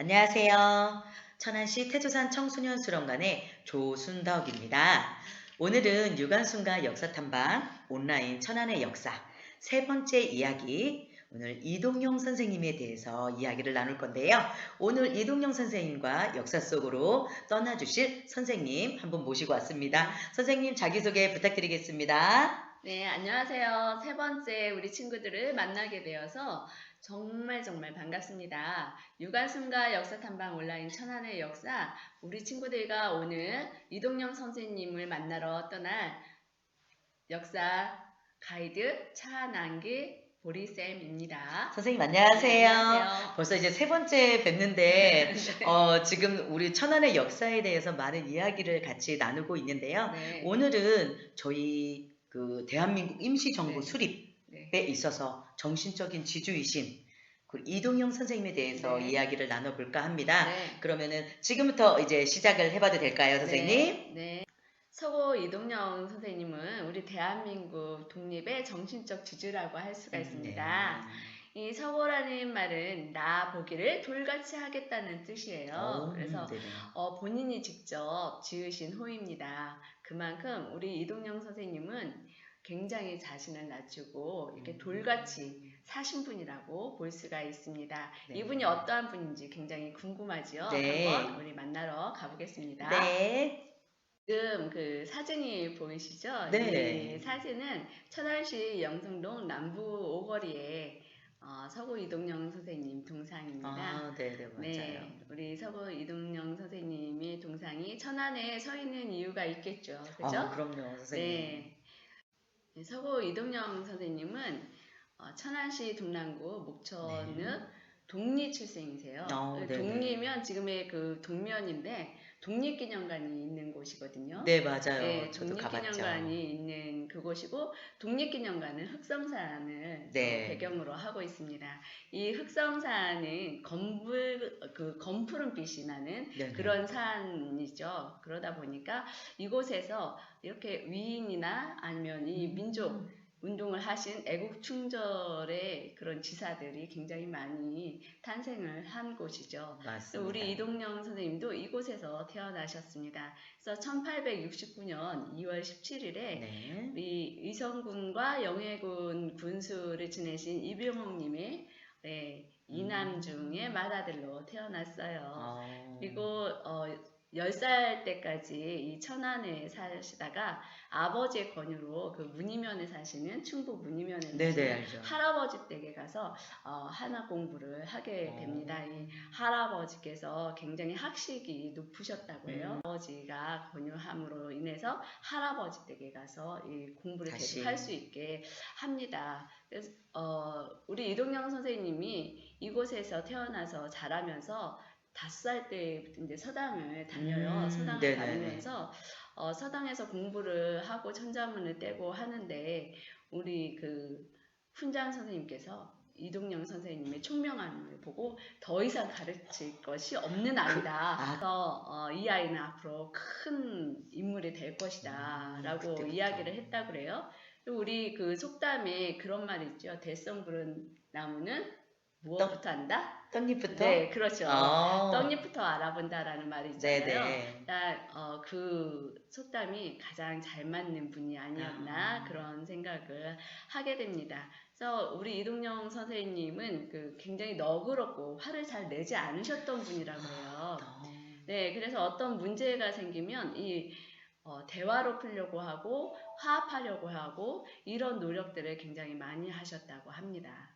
안녕하세요. 천안시 태조산 청소년 수련관의 조순덕입니다. 오늘은 유관순과 역사탐방 온라인 천안의 역사 세 번째 이야기, 오늘 이동용 선생님에 대해서 이야기를 나눌 건데요. 오늘 이동용 선생님과 역사 속으로 떠나주실 선생님 한 분 모시고 왔습니다. 선생님 자기소개 부탁드리겠습니다. 네, 안녕하세요. 세 번째 우리 친구들을 만나게 되어서 정말 반갑습니다. 유관순과 역사탐방 온라인 천안의 역사, 우리 친구들과 오늘 이동영 선생님을 만나러 떠날 역사 가이드 차남기 보리쌤입니다. 선생님 네, 안녕하세요. 안녕하세요. 벌써 이제 세 번째 뵙는데 지금 우리 천안의 역사에 대해서 많은 이야기를 같이 나누고 있는데요. 네, 오늘은 저희 그 대한민국 임시정부 네, 수립에 네, 있어서 정신적인 지주이신 그 이동영 선생님에 대해서 네, 이야기를 나눠볼까 합니다. 네. 그러면은 지금부터 이제 시작을 해봐도 될까요, 선생님? 네. 서고 이동영 선생님은 우리 대한민국 독립의 정신적 지주라고 할 수가 네. 있습니다. 이 서고라는 말은 나 보기를 돌같이 하겠다는 뜻이에요. 그래서 네네. 본인이 직접 지으신 호입니다. 그만큼 우리 이동영 선생님은 굉장히 자신을 낮추고 이렇게 돌같이 사신 분이라고 볼 수가 있습니다. 네. 이분이 어떠한 분인지 굉장히 궁금하지요? 네. 한번 우리 만나러 가보겠습니다. 네. 지금 그 사진이 보이시죠? 네. 이 사진은 천안시 영등동 남부 오거리에 서구 이동영 선생님 동상입니다. 네네, 맞아요. 네, 우리 서구 이동영 선생님의 동상이 천안에 서 있는 이유가 있겠죠. 그죠? 그럼요, 선생님. 네, 서구 이동영 선생님은 천안시 동남구 목천읍 네. 동리 출생이세요. 네네. 동리면 지금의 그 동면인데 독립기념관이 있는 곳이거든요. 네, 맞아요. 네, 저도 가봤죠. 독립기념관이 있는 그곳이고 독립기념관은 흑성산을 네. 배경으로 하고 있습니다. 이 흑성산은 검푸른빛이 나는 네네. 그런 산이죠. 그러다 보니까 이곳에서 이렇게 위인이나 아니면 이 민족 운동을 하신 애국충절의 그런 지사들이 굉장히 많이 탄생을 한 곳이죠. 맞습니다. 우리 이동영 선생님도 이곳에서 태어나셨습니다. 그래서 1869년 2월 17일에 네. 우리 의성군과 영해군 군수를 지내신 이병옥님의 이남중의 맏아들로 태어났어요. 그리고 10살 때까지 이 천안에 사시다가 아버지의 권유로 그 문이면에 사시는 충북 문이면에 네네, 사시는 알죠. 할아버지 댁에 가서 한화 공부를 하게 됩니다. 이 할아버지께서 굉장히 학식이 높으셨다고 해요. 아버지가 권유함으로 인해서 할아버지 댁에 가서 이 공부를 다시. 계속 할 수 있게 합니다. 그래서 우리 이동영 선생님이 이곳에서 태어나서 자라면서 5살 때 이제 서당을 다녀요. 서당을 네네네. 다니면서 서당에서 공부를 하고 천자문을 떼고 하는데 우리 그 훈장 선생님께서 이동영 선생님의 총명함을 보고 더 이상 가르칠 것이 없는 아이다. 그래서 이 아이는 앞으로 큰 인물이 될 것이다 라고 그때부터. 이야기를 했다고 그래요. 그리고 우리 그 속담에 그런 말이 있죠. 대성 부른 나무는 무엇부터 한다? 떡잎부터? 네, 그렇죠. 아. 떡잎부터 알아본다라는 말이 있잖아요. 네네. 그러니까 그 속담이 가장 잘 맞는 분이 아니었나 그런 생각을 하게 됩니다. 그래서 우리 이동영 선생님은 그 굉장히 너그럽고 화를 잘 내지 않으셨던 분이라고 해요. 네, 그래서 어떤 문제가 생기면 이 대화로 풀려고 하고 화합하려고 하고 이런 노력들을 굉장히 많이 하셨다고 합니다.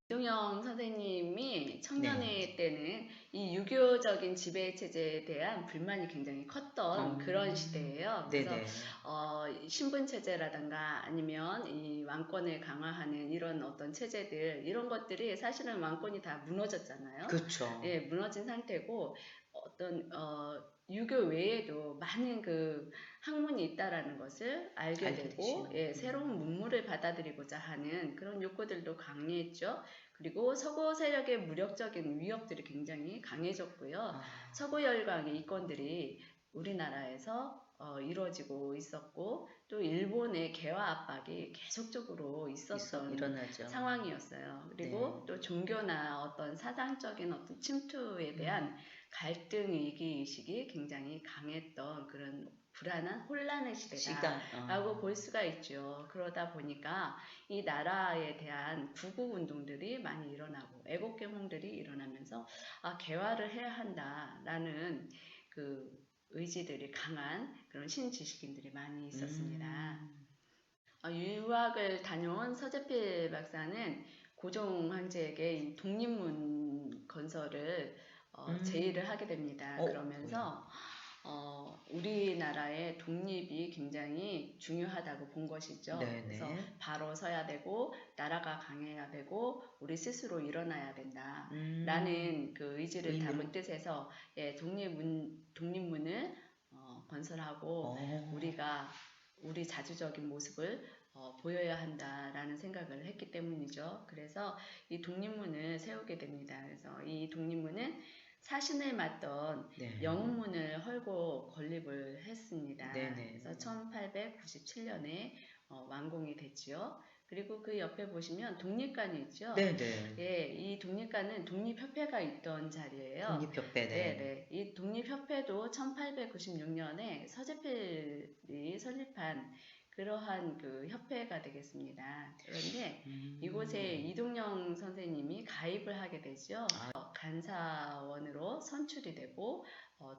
이동영 선생님이 청년회 때는 이 유교적인 지배 체제에 대한 불만이 굉장히 컸던 그런 시대예요. 그래서 신분 체제라든가 아니면 이 왕권을 강화하는 이런 어떤 체제들 이런 것들이 사실은 왕권이 다 무너졌잖아요. 그렇죠. 예, 무너진 상태고 어떤 유교 외에도 많은 그 학문이 있다라는 것을 알게 되고 새로운 문물을 받아들이고자 하는 그런 욕구들도 강했죠. 그리고 서구 세력의 무력적인 위협들이 굉장히 강해졌고요. 서구 열강의 이권들이 우리나라에서 이루어지고 있었고 또 일본의 개화 압박이 계속적으로 있었던 일어나죠. 상황이었어요. 그리고 네. 또 종교나 어떤 사상적인 어떤 침투에 대한 갈등 위기의식이 굉장히 강했던 그런 불안한 혼란의 시대다라고 볼 수가 있죠. 그러다 보니까 이 나라에 대한 구국 운동들이 많이 일어나고 애국개몽들이 일어나면서 개화를 해야 한다라는 그 의지들이 강한 그런 신지식인들이 많이 있었습니다. 유학을 다녀온 서재필 박사는 고종 황제에게 이 독립문 건설을 제의를 하게 됩니다. 그러면서 우리나라의 독립이 굉장히 중요하다고 본 것이죠. 네네. 그래서 바로 서야 되고 나라가 강해야 되고 우리 스스로 일어나야 된다. 라는 그 의지를 담은 뜻에서 독립문을 건설하고 우리가 우리 자주적인 모습을 보여야 한다라는 생각을 했기 때문이죠. 그래서 이 독립문을 세우게 됩니다. 그래서 이 독립문은 사신을 맡던 영문을 헐고 건립을 했습니다. 그래서 1897년에 완공이 됐죠. 그리고 그 옆에 보시면 독립관이 있죠. 예, 이 독립관은 독립협회가 있던 자리예요. 독립협회. 네. 이 독립협회도 1896년에 서재필이 설립한 그러한 그 협회가 되겠습니다. 그런데 이곳에 이동영 선생님이 가입을 하게 되죠. 간사원으로 선출이 되고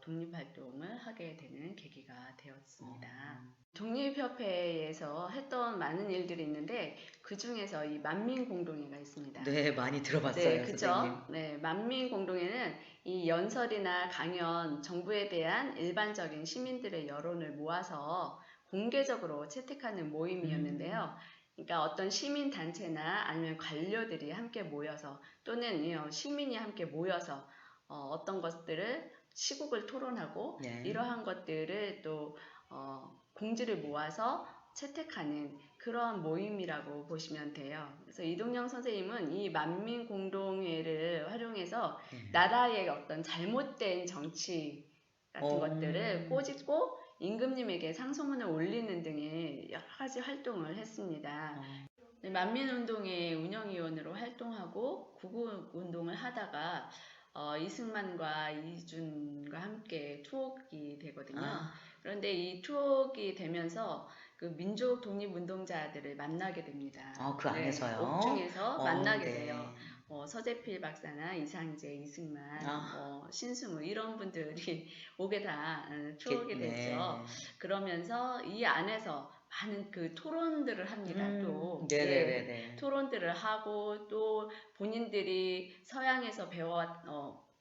독립활동을 하게 되는 계기가 되었습니다. 독립협회에서 했던 많은 일들이 있는데 그 중에서 이 만민공동회가 있습니다. 네, 많이 들어봤어요, 네, 선생님. 그죠? 네, 만민공동회는 이 연설이나 강연, 정부에 대한 일반적인 시민들의 여론을 모아서 공개적으로 채택하는 모임이었는데요. 그러니까 어떤 시민단체나 아니면 관료들이 함께 모여서 또는 시민이 함께 모여서 어떤 것들을 시국을 토론하고 이러한 것들을 또 공지를 모아서 채택하는 그런 모임이라고 보시면 돼요. 그래서 이동영 선생님은 이 만민공동회를 활용해서 나라의 어떤 잘못된 정치 같은 것들을 꼬집고 임금님에게 상소문을 올리는 등의 여러 가지 활동을 했습니다. 만민운동의 운영위원으로 활동하고 구국운동을 하다가 이승만과 이준과 함께 투옥이 되거든요. 그런데 이 투옥이 되면서 그 민족 독립운동자들을 만나게 됩니다. 그 안에서요? 옥중에서 만나게 돼요. 서재필 박사나 이상제, 이승만, 신승우 이런 분들이 옥에 다 투옥이 됐죠. 그러면서 이 안에서 많은 그 토론들을 합니다. 또 토론들을 하고 또 본인들이 서양에서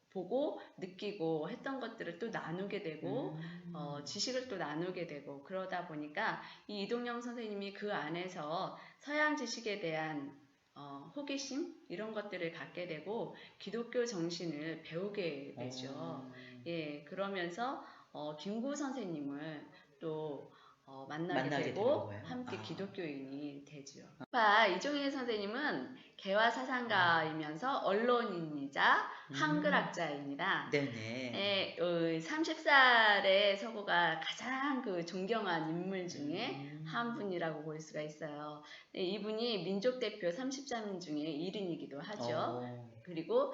보고 느끼고 했던 것들을 또 나누게 되고 지식을 또 나누게 되고 그러다 보니까 이 이동영 선생님이 그 안에서 서양 지식에 대한 호기심 이런 것들을 갖게 되고 기독교 정신을 배우게 되죠. 예, 그러면서 김구 선생님을 또 만나게 되고 함께 기독교인이 되죠. 이종일 선생님은 개화사상가이면서 언론인이자 한글학자입니다. 네네. 30살의 서구가 가장 그 존경한 인물 중에 한 분이라고 볼 수가 있어요. 이분이 민족대표 30자민 중에 1인이기도 하죠. 그리고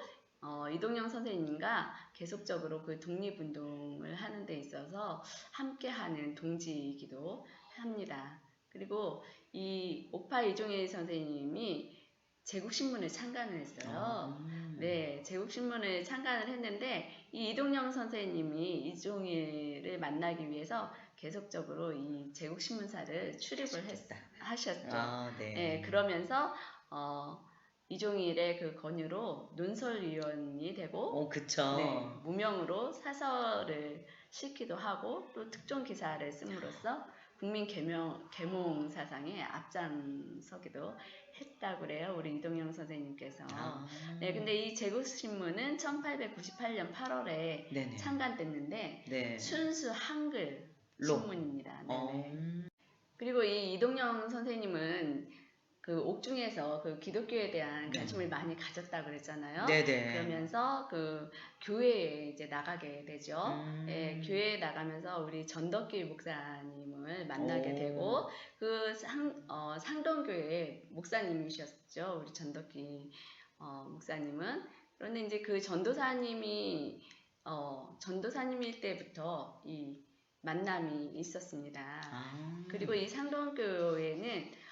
이동영 선생님과 계속적으로 그 독립운동을 하는 데 있어서 함께하는 동지이기도 합니다. 그리고 이 옥파 이종일 선생님이 제국신문에 창간을 했어요. 네, 제국신문에 창간을 했는데 이 이동영 선생님이 이종일을 만나기 위해서 계속적으로 이 제국신문사를 출입을 하셨죠. 네, 그러면서 이종일의 그 권유로 논설위원이 되고 무명으로 사설을 실기도 하고 또 특종 기사를 씀으로써 국민 계몽 사상에 앞장서기도 했다고 그래요. 우리 이동영 선생님께서. 네, 근데 이 제국신문은 1898년 8월에 창간됐는데 순수 한글 신문입니다. 그리고 이 이동영 선생님은 그 옥중에서 그 기독교에 대한 네. 관심을 많이 가졌다 그랬잖아요. 네네. 그러면서 그 교회에 이제 나가게 되죠. 예, 음. 교회에 나가면서 우리 전덕기 목사님을 만나게 오. 되고 그 상동교회 목사님이셨죠. 우리 전덕기 목사님은. 그런데 이제 그 전도사님일 때부터 이 만남이 있었습니다. 아. 그리고 이 상동교회는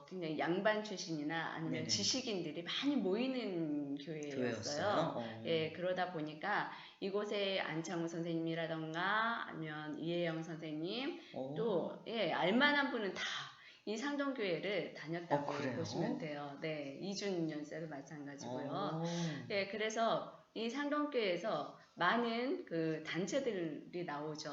그냥 양반 출신이나 아니면 네네. 지식인들이 많이 모이는 교회였어요. 교회였어요? 예, 그러다 보니까 이곳에 안창호 선생님이라던가 아니면 이혜영 선생님 오. 또 예, 알만한 분은 다 이 상동교회를 다녔다고 그래요? 보시면 돼요. 네, 이준 연세도 마찬가지고요. 오. 예, 그래서 이 상동교회에서 많은 그 단체들이 나오죠.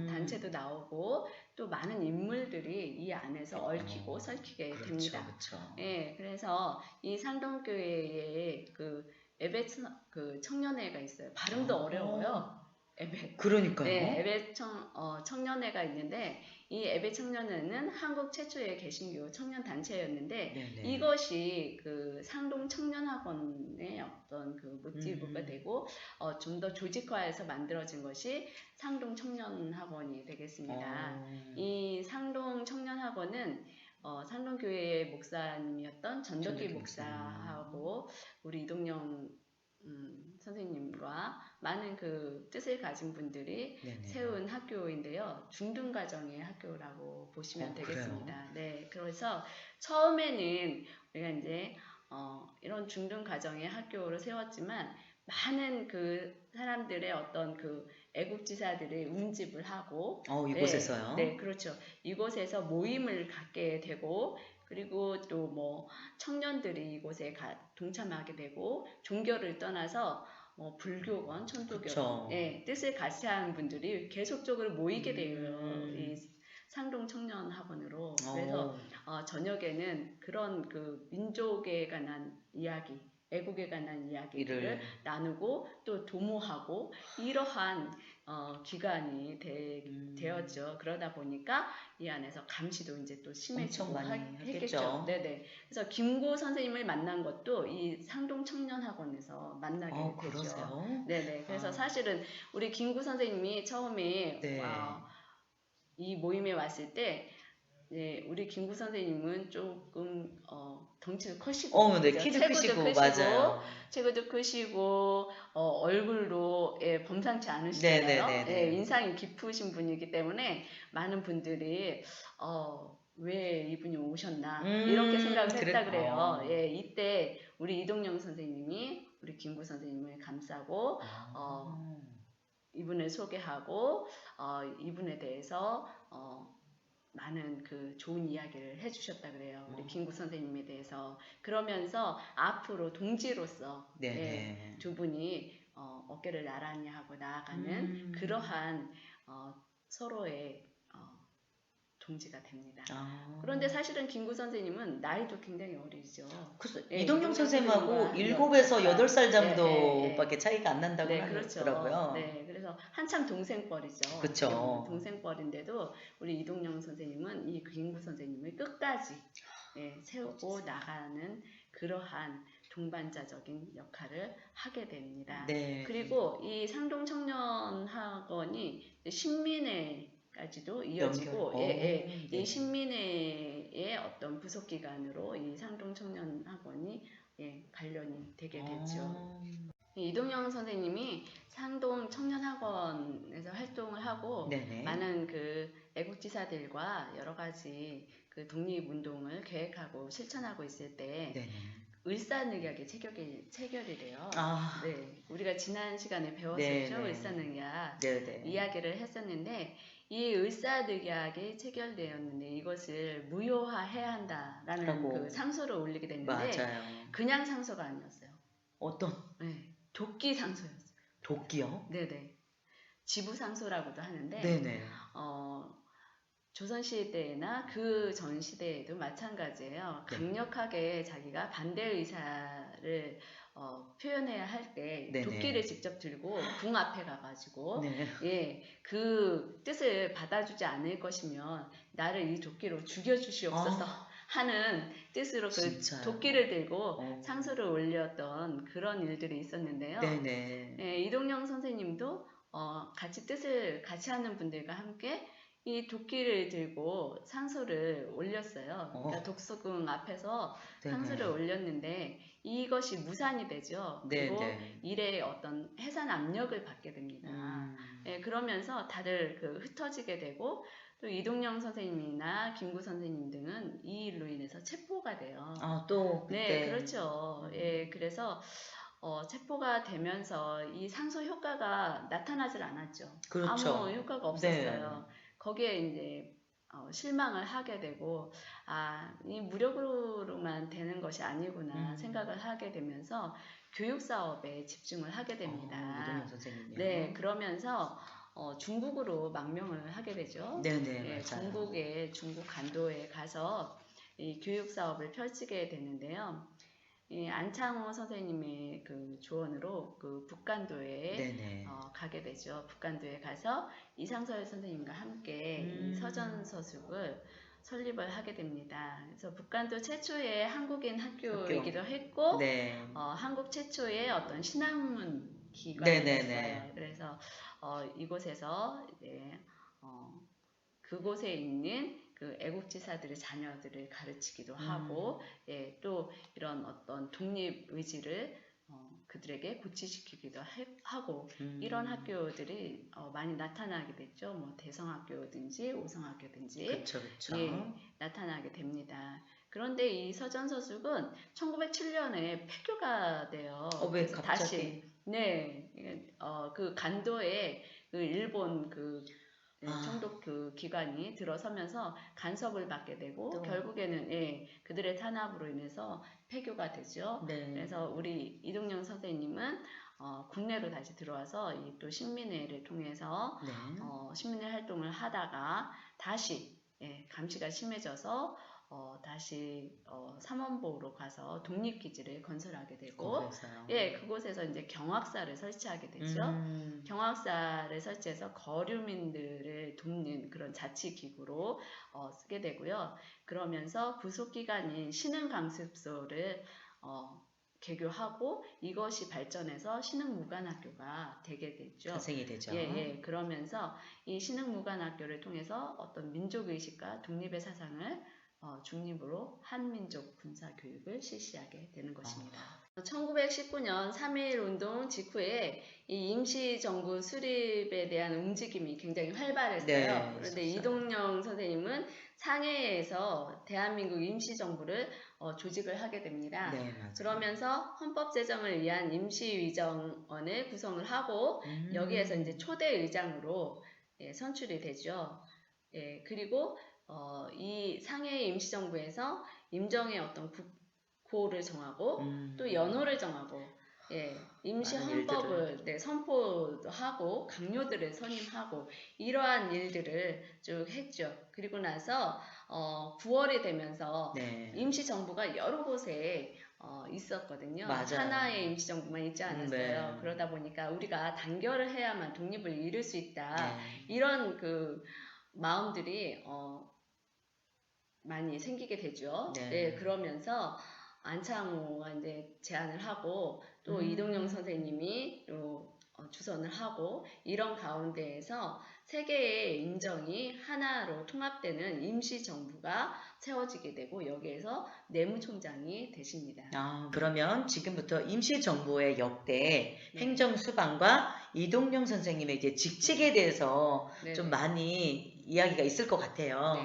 단체도 나오고 또 많은 인물들이 이 안에서 얽히고 설키게 그렇죠, 됩니다. 그렇죠. 예, 그래서 이 상동교회에 그 에베 그 청년회가 있어요. 발음도 어려워요. 에베. 그러니까요. 네, 에베 청년회가 있는데 이 에베 청년회는 한국 최초의 개신교 청년 단체였는데 네네. 이것이 그 상동 청년학원의 어떤 그 모티브가 되고 좀 더 조직화해서 만들어진 것이 상동 청년학원이 되겠습니다. 이 상동 청년학원은 상동교회의 목사님이었던 전덕기 전덕기 목사하고 우리 이동영 선생님과 많은 그 뜻을 가진 분들이 네네. 세운 학교인데요. 중등과정의 학교라고 보시면 되겠습니다. 네, 그래서 처음에는 우리가 이제 이런 중등과정의 학교를 세웠지만 많은 그 사람들의 어떤 그 애국지사들의 운집을 하고 이곳에서요? 네, 그렇죠. 이곳에서 모임을 갖게 되고 그리고 또 뭐 청년들이 이곳에 동참하게 되고 종교를 떠나서 불교건, 천도교건 그쵸. 예, 뜻을 같이 하는 분들이 계속적으로 모이게 돼요. 이 상동 청년 학원으로. 그래서 저녁에는 그런 그 민족에 관한 이야기, 애국에 관한 이야기를 나누고 또 도모하고 이러한 기간이 되었죠. 그러다 보니까 이 안에서 감시도 이제 또 심해지고 엄청 많이 했겠죠. 했겠죠. 네네. 그래서 김구 선생님을 만난 것도 이 상동 청년학원에서 만나게 되죠. 그러세요? 네네. 그래서 사실은 우리 김구 선생님이 처음에 네. 이 모임에 왔을 때 네, 우리 김구 선생님은 조금 덩치도 크시고 네, 키도 크시고, 맞아요. 체구도 크시고 얼굴도 예, 범상치 않으시잖아요. 네네네네. 예, 인상이 깊으신 분이기 때문에 많은 분들이 왜 이분이 오셨나 이렇게 생각을 했다 그래요. 예, 이때 우리 이동영 선생님이 우리 김구 선생님을 감싸고 이분을 소개하고 이분에 대해서 많은 그 좋은 이야기를 해주셨다 그래요. 우리 김구 선생님에 대해서. 그러면서 앞으로 동지로서 예, 두 분이 어깨를 나란히 하고 나아가는 그러한 서로의 동지가 됩니다. 그런데 사실은 김구 선생님은 나이도 굉장히 어리죠. 예, 이동영 선생님하고 7에서 8살 정도밖에 차이가 안 난다고 그렇죠. 하더라고요. 네, 그래서 한참 동생뻘이죠. 그쵸. 동생뻘인데도 우리 이동영 선생님은 이 김구 선생님을 끝까지 세우고 나가는 그러한 동반자적인 역할을 하게 됩니다. 네. 그리고 이 상동 청년학원이 신민회까지도 이어지고 이 신민회의 어떤 부속기관으로 이 상동 청년학원이 관련이 되게 됐죠. 이동영 선생님이 상동 청년학원에서 활동을 하고 네네. 많은 그 애국지사들과 여러 가지 그 독립운동을 계획하고 실천하고 있을 때 네네. 을사늑약의 체결이 돼요. 네, 우리가 지난 시간에 배웠었죠. 네네. 을사늑약 네네. 이야기를 했었는데 이 을사늑약이 체결되었는데 이것을 무효화해야 한다라는 그 상소를 올리게 됐는데 맞아요. 그냥 상소가 아니었어요. 어떤? 네, 도끼 상소였어요. 도끼요? 네네. 지부 상소라고도 하는데 네네. 조선시대나 그 전 시대에도 마찬가지예요. 강력하게 자기가 반대 의사를 표현해야 할 때 도끼를 직접 들고 궁 앞에 가가지고 그 뜻을 받아주지 않을 것이면 나를 이 도끼로 죽여주시옵소서 하는 뜻으로 그 진짜요? 도끼를 들고 어. 상소를 올렸던 그런 일들이 있었는데요. 네네. 예, 이동영 선생님도 같이 뜻을 같이 하는 분들과 함께 이 도끼를 들고 상소를 올렸어요. 그러니까 어. 독서궁 앞에서 네네. 상소를 올렸는데 이것이 무산이 되죠. 그리고 네네. 일에 어떤 해산 압력을 받게 됩니다. 예, 그러면서 다들 그 흩어지게 되고 또 이동영 선생님이나 김구 선생님 등은 이 일로 인해서 체포가 돼요. 아, 또 네, 그때. 그렇죠. 예, 그래서 체포가 되면서 이 상소 효과가 나타나질 않았죠. 그렇죠. 아무 효과가 없었어요. 거기에 이제 실망을 하게 되고 이 무력으로만 되는 것이 아니구나 생각을 하게 되면서 교육 사업에 집중을 하게 됩니다. 이동영 선생님이요. 네, 그러면서 중국으로 망명을 하게 되죠. 네네, 예, 맞아요. 중국 간도에 가서 이 교육 사업을 펼치게 되는데요. 이 안창호 선생님의 그 조언으로 그 북간도에 네네. 가게 되죠. 북간도에 가서 이상설 선생님과 함께 이 서전 서숙을 설립을 하게 됩니다. 그래서 북간도 최초의 한국인 학교이기도 했고, 네. 한국 최초의 어떤 신학문 네네네. 기관이었어요. 그래서 이곳에서 이제 그곳에 있는 그 애국지사들의 자녀들을 가르치기도 하고, 예, 또 이런 어떤 독립 의지를 그들에게 고취시키기도 하고 이런 학교들이 많이 나타나게 됐죠. 뭐 대성학교든지 오성학교든지 그쵸, 그쵸. 예, 나타나게 됩니다. 그런데 이 서전서숙은 1907년에 폐교가 돼요. 왜 그래서 갑자기? 다시 네, 그 간도에 그 일본 그 총독 그 기관이 들어서면서 간섭을 받게 되고 또. 결국에는 예, 그들의 탄압으로 인해서 폐교가 되죠. 네. 그래서 우리 이동영 선생님은 국내로 다시 들어와서 이 또 신민회를 통해서 네. 신민회 활동을 하다가 다시 감시가 심해져서 다시 삼원보로 가서 독립기지를 건설하게 되고 거기서요. 예, 그곳에서 이제 경학사를 설치하게 되죠. 경학사를 설치해서 거류민들을 돕는 그런 자치기구로 쓰게 되고요. 그러면서 부속기관인 신흥강습소를 개교하고 이것이 발전해서 신흥무관학교가 되게 됐죠. 탄생이 되죠. 예. 그러면서 이 신흥무관학교를 통해서 어떤 민족의식과 독립의 사상을 중립으로 한민족 군사 교육을 실시하게 되는 것입니다. 1919년 3.1 운동 직후에 이 임시정부 수립에 대한 움직임이 굉장히 활발했어요. 네, 그런데 있었어요. 이동영 선생님은 상해에서 대한민국 임시정부를 조직을 하게 됩니다. 네, 맞아요. 그러면서 헌법 제정을 위한 임시위정원을 구성을 하고 여기에서 이제 초대 의장으로 선출이 되죠. 예, 그리고 이 상해 임시정부에서 임정의 어떤 국호를 정하고 또 연호를 정하고 임시 많은 헌법을 선포도 하고 강요들을 선임하고 이러한 일들을 쭉 했죠. 그리고 나서 9월이 되면서 네. 임시정부가 여러 곳에 있었거든요. 맞아요. 하나의 임시정부만 있지 않았어요. 네. 그러다 보니까 우리가 단결을 해야만 독립을 이룰 수 있다. 네. 이런 그 마음들이 많이 생기게 되죠. 네. 그러면서 안창호가 이제 제안을 하고 또 이동영 선생님이 또 주선을 하고 이런 가운데에서 세 개의 임정이 하나로 통합되는 임시정부가 세워지게 되고 여기에서 내무총장이 되십니다. 그러면 지금부터 임시정부의 역대 네. 행정수반과 이동영 선생님의 이제 직책에 대해서 네네. 좀 많이 이야기가 있을 것 같아요. 네.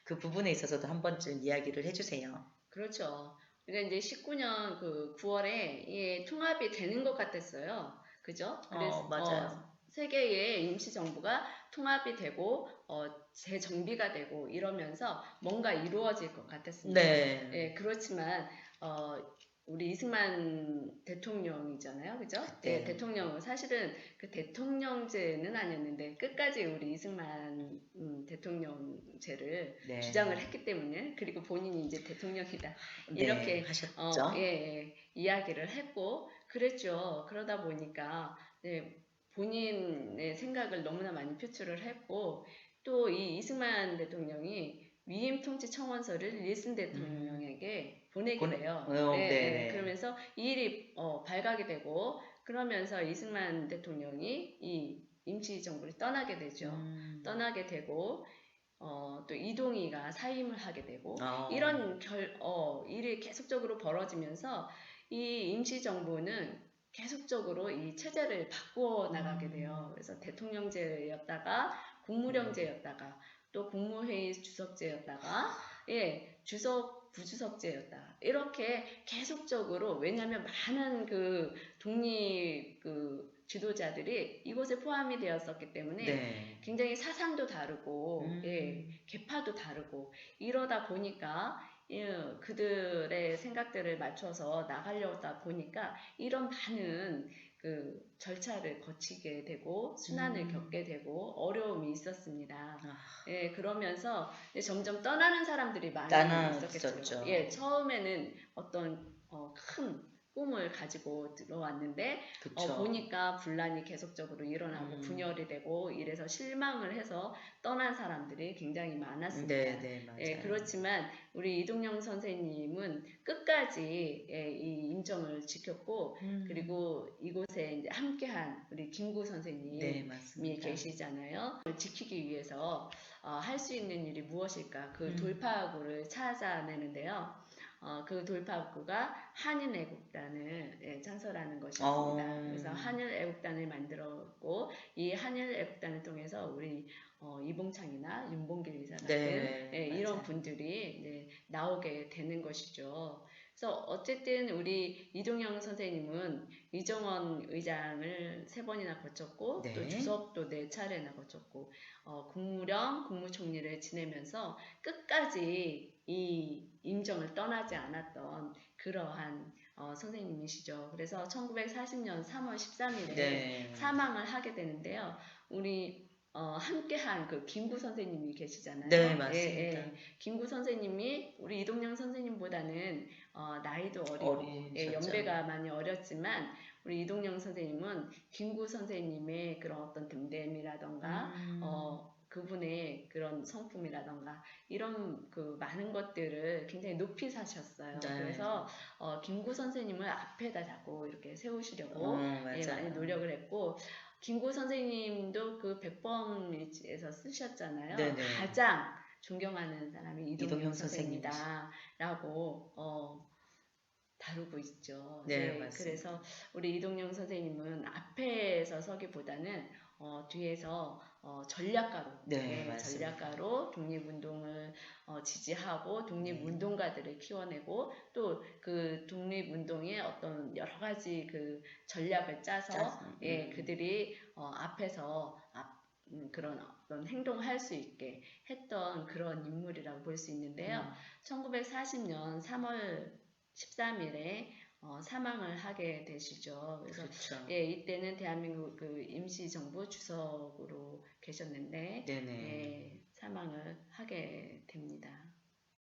그 부분에 있어서도 한 번쯤 이야기를 해주세요. 그렇죠. 그러니까 이제 19년 그 9월에 이게 통합이 되는 것 같았어요. 그죠? 그래서 맞아요. 세 개의 임시정부가 통합이 되고 재정비가 되고 이러면서 뭔가 이루어질 것 같았습니다. 네. 그렇지만 우리 이승만 대통령이잖아요. 그죠? 그때. 대통령은 사실은 그 대통령제는 아니었는데 끝까지 우리 이승만 대통령제를 네. 주장을 했기 때문에 그리고 본인이 이제 대통령이다. 네, 이렇게 하셨죠. 이야기를 했고 그랬죠. 그러다 보니까 본인의 생각을 너무나 많이 표출을 했고 또 이 이승만 대통령이 위임 통치 청원서를 닐슨 대통령에게 보내게 돼요. 네네. 그러면서 이 일이 발각이 되고 그러면서 이승만 대통령이 이 임시정부를 떠나게 되죠. 떠나게 되고 또 이동희가 사임을 하게 되고 이런 일이 계속적으로 벌어지면서 이 임시정부는 계속적으로 이 체제를 바꾸어 나가게 돼요. 그래서 대통령제였다가 국무령제였다가 또 국무회의 주석제였다가 주석 부주석제였다. 이렇게 계속적으로 계냐면 많은 그 독립 지도자들이 이곳에 포함이 되었었기 때문에 굉장히 사상도 다르고 계파도 다르고 이러다 보니까 그들의 생각들을 맞춰서 나가려다 보니까 이런 많은 그 절차를 거치게 되고 순환을 겪게 되고 어려움이 있었습니다. 그러면서 점점 떠나는 사람들이 많이 있었겠죠. 처음에는 어떤 큰 꿈을 가지고 들어왔는데 보니까 분란이 계속적으로 일어나고 분열이 되고 이래서 실망을 해서 떠난 사람들이 굉장히 많았습니다. 그렇지만 우리 이동영 선생님은 끝까지 이 임정을 지켰고 그리고 이곳에 이제 함께한 우리 김구 선생님이 계시잖아요. 지키기 위해서 할 수 있는 일이 무엇일까? 그 돌파구를 찾아내는데요. 그 돌파구가 한일애국단을 창설하는 것이었습니다. 그래서 한일애국단을 만들었고 이 한일애국단을 통해서 우리 이봉창이나 윤봉길 이사 같은 이런 분들이 이제 나오게 되는 것이죠. 그래서 어쨌든 우리 이동영 선생님은 이정원 의장을 3번이나 거쳤고 또 주석도 4차례나 거쳤고 국무령, 국무총리를 지내면서 끝까지 이 임정을 떠나지 않았던 그러한 선생님이시죠. 그래서 1940년 3월 13일에 사망을 하게 되는데요. 우리 함께한 그 김구 선생님이 계시잖아요. 네, 맞습니다. 김구 선생님이 우리 이동영 선생님보다는 나이도 어리고 연배가 많이 어렸지만 우리 이동영 선생님은 김구 선생님의 그런 어떤 됨됨이라던가 그분의 그런 성품이라던가 이런 그 많은 것들을 굉장히 높이 사셨어요. 그래서 김구 선생님을 앞에다 자꾸 이렇게 세우시려고 많이 노력을 했고 김구 선생님도 그 백범일지에서 쓰셨잖아요. 가장 존경하는 사람이 이동영 선생이다 라고 다루고 있죠. 그래서 우리 이동영 선생님은 앞에서 서기보다는 뒤에서 전략가로 전략가로 독립운동을 지지하고 독립운동가들을 키워내고 또 그 독립운동의 어떤 여러 가지 그 전략을 짜서 그들이 앞에서 그런 어떤 행동을 할 수 있게 했던 그런 인물이라고 볼 수 있는데요. 1940년 3월 13일에 사망을 하게 되시죠. 그래서 이때는 대한민국 그 임시정부 주석으로 계셨는데 사망을 하게 됩니다.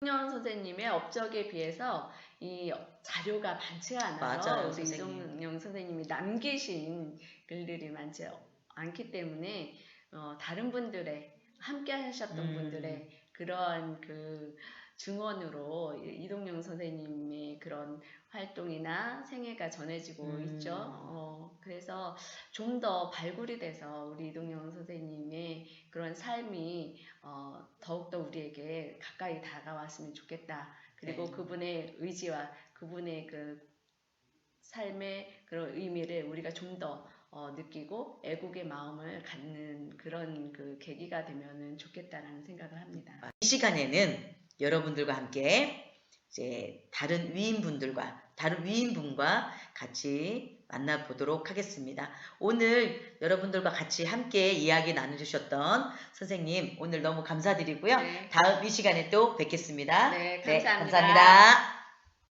이동영 선생님의 업적에 비해서 이 자료가 많지 않아서 우리 이동영 선생님이 남기신 글들이 많지 않기 때문에 다른 분들의 함께 하셨던 분들의 그런 그 증언으로 이동영 선생님의 그런 활동이나 생애가 전해지고 있죠. 그래서 좀 더 발굴이 돼서 우리 이동영 선생님의 그런 삶이 더욱더 우리에게 가까이 다가왔으면 좋겠다. 그리고 그분의 의지와 그분의 그 삶의 그런 의미를 우리가 좀 더 느끼고 애국의 마음을 갖는 그런 그 계기가 되면은 좋겠다라는 생각을 합니다. 이 시간에는 여러분들과 함께 이제 다른 위인분과 같이 만나보도록 하겠습니다. 오늘 여러분들과 같이 함께 이야기 나눠주셨던 선생님 오늘 너무 감사드리고요. 다음 이 시간에 또 뵙겠습니다. 감사합니다. 감사합니다.